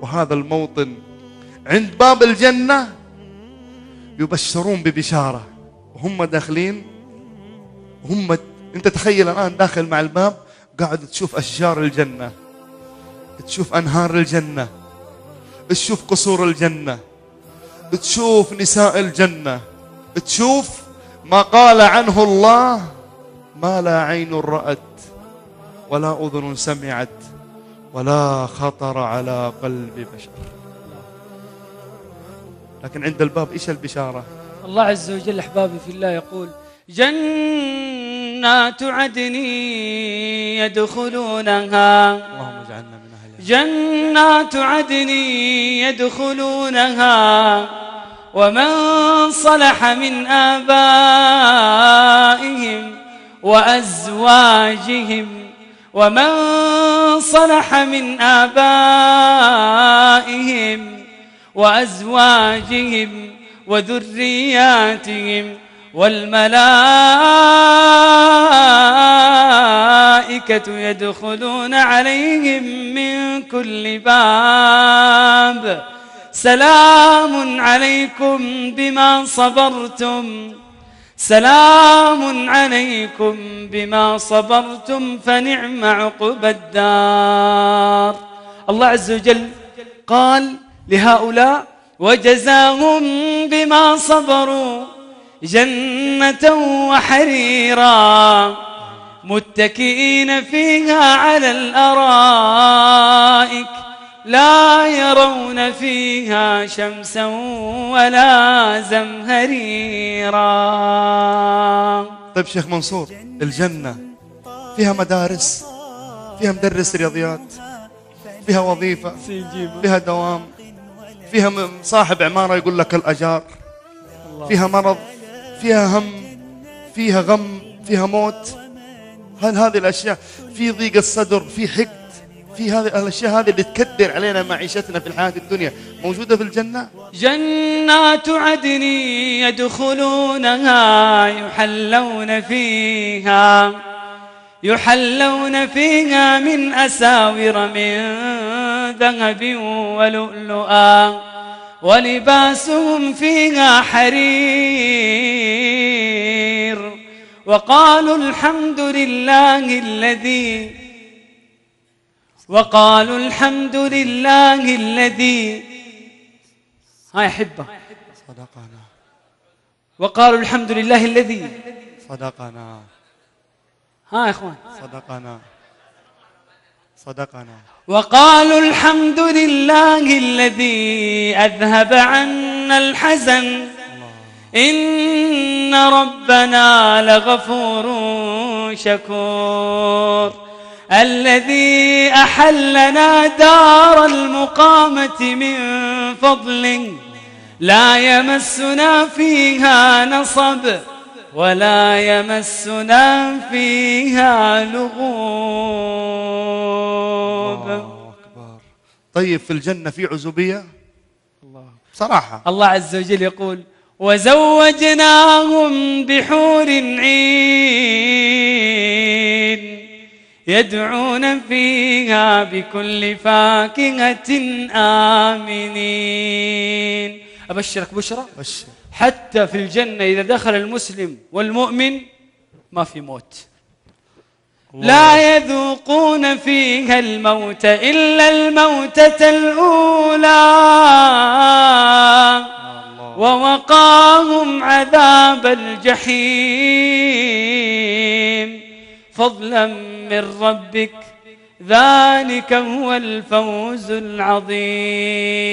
وهذا الموطن عند باب الجنة يبشرون ببشارة وهم داخلين. انت تخيل الآن داخل مع الباب قاعد تشوف أشجار الجنة، تشوف أنهار الجنة، تشوف قصور الجنة، تشوف نساء الجنة، تشوف ما قال عنه الله ما لا عين رأت ولا أذن سمعت ولا خطر على قلب بشر. لكن عند الباب إيش البشارة؟ الله عز وجل أحبابي في الله يقول: جنات عدن يدخلونها، اللهم اجعلنا من أهلها، جنات عدن يدخلونها ومن صلح من آبائهم وأزواجهم وذرياتهم والملائكة يدخلون عليهم من كل باب سلام عليكم بما صبرتم، سلام عليكم بما صبرتم فنعم عقبى الدار. الله عز وجل قال لهؤلاء: وجزاهم بما صبروا جنة وحريرا متكئين فيها على الأرائك لا يرون فيها شمسا ولا زمهريرا. طيب شيخ منصور، الجنة فيها مدارس، فيها مدرس رياضيات، فيها وظيفة، فيها دوام، فيها صاحب عمارة يقول لك الأجار، فيها مرض، فيها هم، فيها غم، فيها موت. هل هذه الأشياء في ضيق الصدر، في حقد، في هذه الأشياء هذه اللي تكدر علينا معيشتنا في الحياة الدنيا موجودة في الجنة؟ جنات عدن يدخلونها يحلون فيها من أساور من ذهب ولؤلؤا ولباسهم فيها حرير وقالوا الحمد لله الذي هاي حبة صدقنا، وقالوا الحمد لله الذي صدقنا، ها يا إخوان صدقنا، وقالوا الحمد لله الذي أذهب عنا الحزن إن ربنا لغفور شكور الذي أحلنا دار المقامة من فضله لا يمسنا فيها نصب ولا يمسنا فيها لغوب. الله أكبر. طيب في الجنة في عزوبية؟ بصراحة الله عز وجل يقول: وزوجناهم بحور عين يدعون فيها بكل فاكهة آمنين. أبشرك بشرى، حتى في الجنة إذا دخل المسلم والمؤمن ما في موت، لا يذوقون فيها الموت إلا الموتة الأولى ووقاهم عذاب الجحيم فضلا من ربك ذلك هو الفوز العظيم.